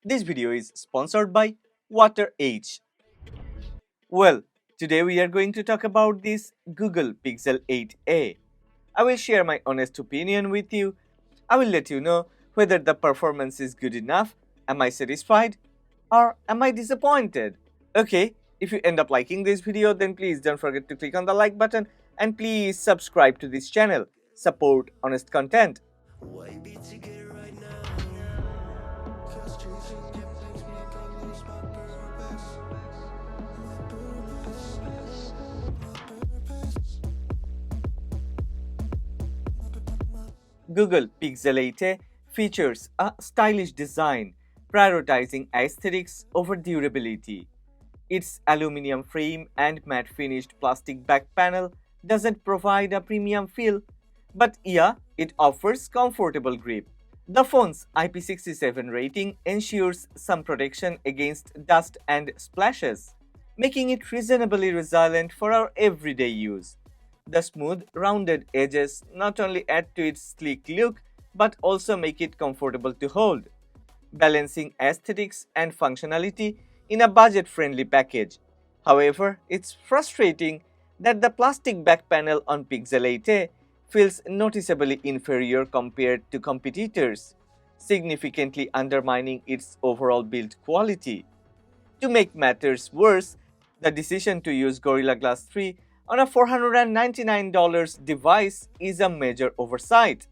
This video is sponsored by WaterEdge. Well, today we are going to talk about this Google Pixel 8a. I will share my honest opinion with you. I will let you know whether the performance is good enough, am I satisfied, or am I disappointed. Okay, if you end up liking this video, then please don't forget to click on the like button and please subscribe to this channel. Support honest content. Google Pixel 8a features a stylish design, prioritizing aesthetics over durability. Its aluminum frame and matte finished plastic back panel doesn't provide a premium feel, but yeah, it offers comfortable grip. The phone's IP67 rating ensures some protection against dust and splashes, making it reasonably resilient for our everyday use. The smooth, rounded edges not only add to its sleek look but also make it comfortable to hold, balancing aesthetics and functionality in a budget friendly package. However, it's frustrating that the plastic back panel on Pixel 8a feels noticeably inferior compared to competitors, significantly undermining its overall build quality. To make matters worse, the decision to use Gorilla Glass 3 on a $499 device is a major oversight.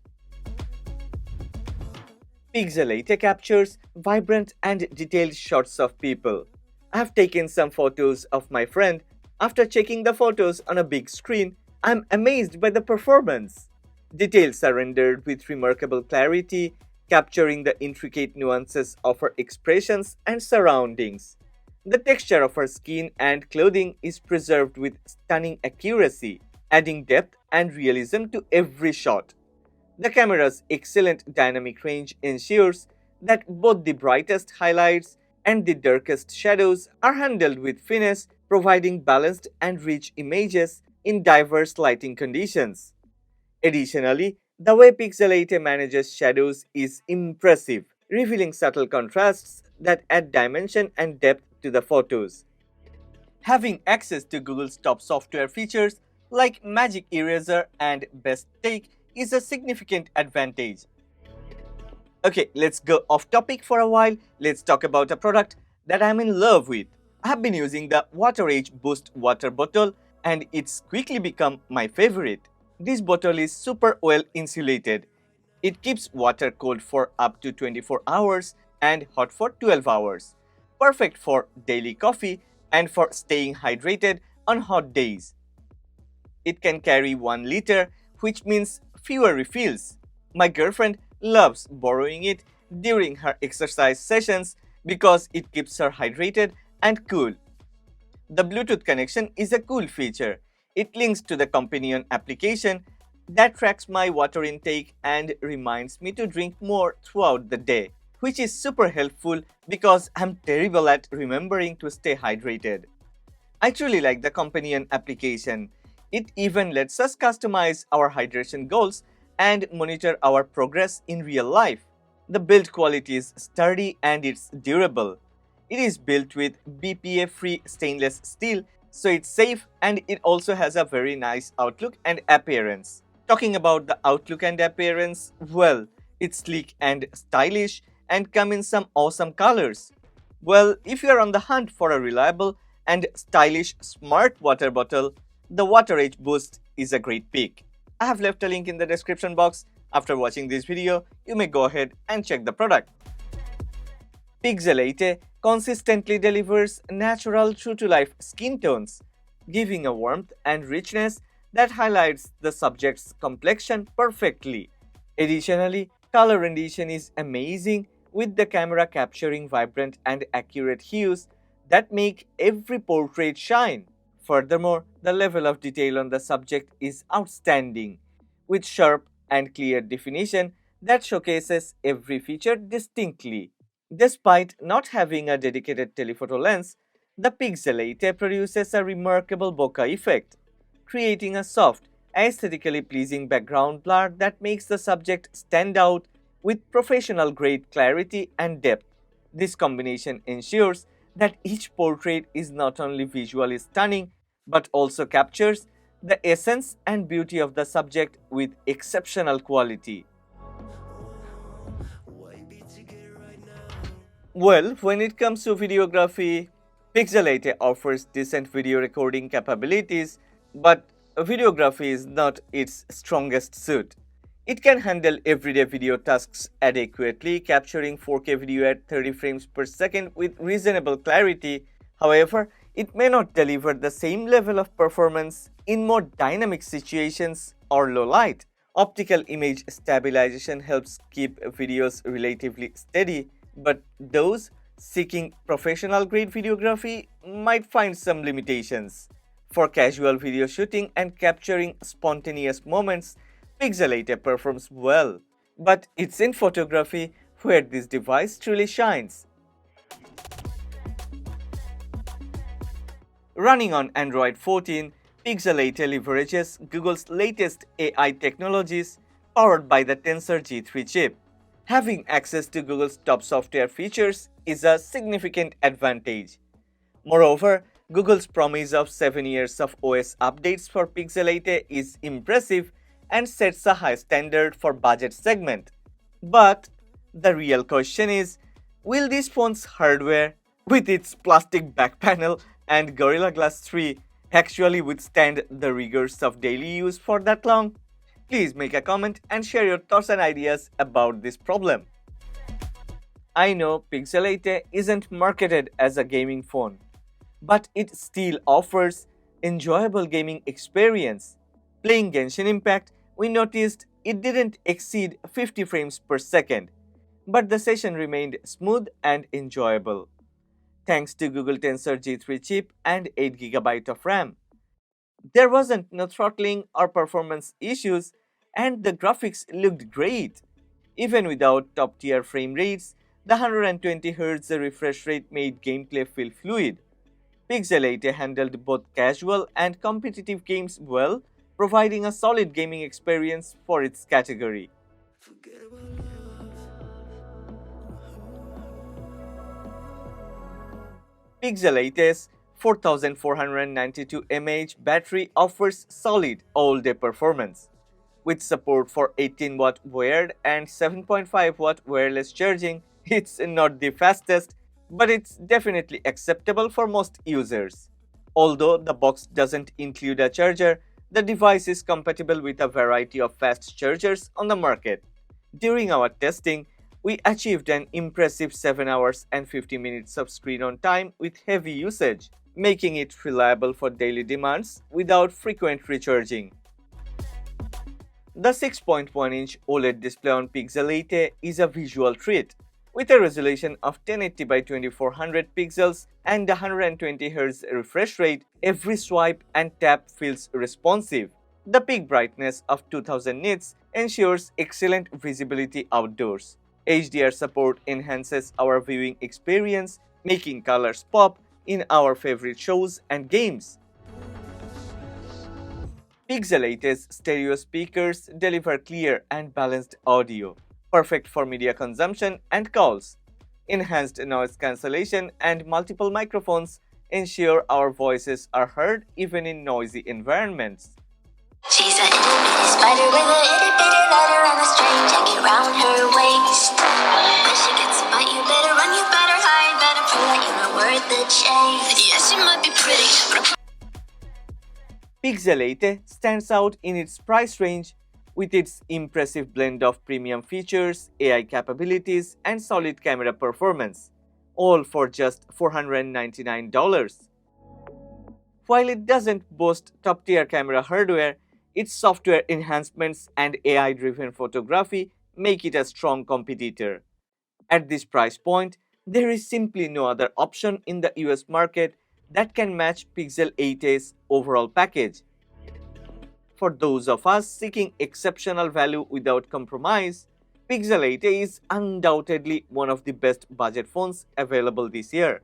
Pixel 8 captures vibrant and detailed shots of people. I have taken some photos of my friend. After checking the photos on a big screen, I'm amazed by the performance. Details are rendered with remarkable clarity, capturing the intricate nuances of her expressions and surroundings. The texture of her skin and clothing is preserved with stunning accuracy, adding depth and realism to every shot. The camera's excellent dynamic range ensures that both the brightest highlights and the darkest shadows are handled with finesse, providing balanced and rich images in diverse lighting conditions. Additionally, the way Pixel 8a manages shadows is impressive, revealing subtle contrasts that add dimension and depth to the photos. Having access to Google's top software features like Magic Eraser and Best Take is a significant advantage. Okay, let's go off topic for a while. Let's talk about a product that I'm in love with. I have been using the WaterEdge Boost water bottle and it's quickly become my favorite. This bottle is super well insulated. It keeps water cold for up to 24 hours and hot for 12 hours. Perfect for daily coffee and for staying hydrated on hot days. It can carry 1 liter, which means fewer refills. My girlfriend loves borrowing it during her exercise sessions because it keeps her hydrated and cool. The Bluetooth connection is a cool feature. It links to the companion application that tracks my water intake and reminds me to drink more throughout the day, which is super helpful because I'm terrible at remembering to stay hydrated. I truly like the companion application. It even lets us customize our hydration goals and monitor our progress in real life. The build quality is sturdy and it's durable. It is built with BPA-free stainless steel, so it's safe and it also has a very nice outlook and appearance. Talking about the outlook and appearance, well, it's sleek and stylish and come in some awesome colors. Well, if you are on the hunt for a reliable and stylish smart water bottle, the WaterEdge Boost is a great pick. I have left a link in the description box. After watching this video, you may go ahead and check the product. Pixel 8a consistently delivers natural true-to-life skin tones, giving a warmth and richness that highlights the subject's complexion perfectly. Additionally, color rendition is amazing with the camera capturing vibrant and accurate hues that make every portrait shine. Furthermore, the level of detail on the subject is outstanding, with sharp and clear definition that showcases every feature distinctly. Despite not having a dedicated telephoto lens, the Pixel 8a produces a remarkable bokeh effect, creating a soft, aesthetically pleasing background blur that makes the subject stand out with professional grade clarity and depth. This combination ensures that each portrait is not only visually stunning but also captures the essence and beauty of the subject with exceptional quality. Well, when it comes to videography, Pixel 8a offers decent video recording capabilities, but videography is not its strongest suit. It can handle everyday video tasks adequately, capturing 4K video at 30 frames per second with reasonable clarity. However, it may not deliver the same level of performance in more dynamic situations or low light. Optical image stabilization helps keep videos relatively steady, but those seeking professional grade videography might find some limitations. For casual video shooting and capturing spontaneous moments, Pixel 8a performs well, but it's in photography where this device truly shines. Running on Android 14, Pixel 8a leverages Google's latest AI technologies powered by the Tensor G3 chip. Having access to Google's top software features is a significant advantage. Moreover, Google's promise of 7 years of OS updates for Pixel 8a is impressive and sets a high standard for budget segment. But the real question is, will this phone's hardware, with its plastic back panel and Gorilla Glass 3, actually withstand the rigors of daily use for that long? Please make a comment and share your thoughts and ideas about this problem. I know Pixel 8a isn't marketed as a gaming phone, but it still offers enjoyable gaming experience. Playing Genshin Impact, we noticed it didn't exceed 50 frames per second, but the session remained smooth and enjoyable, thanks to Google Tensor G3 chip and 8 GB of RAM. There wasn't no throttling or performance issues, and the graphics looked great. Even without top tier frame rates, the 120Hz refresh rate made gameplay feel fluid. Pixel 8a handled both casual and competitive games well, providing a solid gaming experience for its category. Pixel 8a's 4492 mAh battery offers solid all-day performance. With support for 18-watt wired and 7.5-watt wireless charging, it's not the fastest, but it's definitely acceptable for most users. Although the box doesn't include a charger, the device is compatible with a variety of fast chargers on the market. During our testing, we achieved an impressive 7 hours and 50 minutes of screen on time with heavy usage, making it reliable for daily demands without frequent recharging. The 6.1-inch OLED display on Pixel 8a is a visual treat. With a resolution of 1080 by 2400 pixels and a 120Hz refresh rate, every swipe and tap feels responsive. The peak brightness of 2000 nits ensures excellent visibility outdoors. HDR support enhances our viewing experience, making colors pop in our favorite shows and games. Pixel 8a's stereo speakers deliver clear and balanced audio, perfect for media consumption and calls. Enhanced noise cancellation and multiple microphones ensure our voices are heard even in noisy environments. She's a itty bitty spider with a itty bitty ladder and a string hanging around her waist. When she gets a bite, you better run, you better hide, better prove that you're not worth the chase. Yeah, she might be pretty, but Pixel 8a stands out in its price range with its impressive blend of premium features, AI capabilities, and solid camera performance, all for just $499. While it doesn't boast top-tier camera hardware, its software enhancements and AI-driven photography make it a strong competitor. At this price point, there is simply no other option in the US market that can match Pixel 8a's overall package. For those of us seeking exceptional value without compromise, Pixel 8a is undoubtedly one of the best budget phones available this year.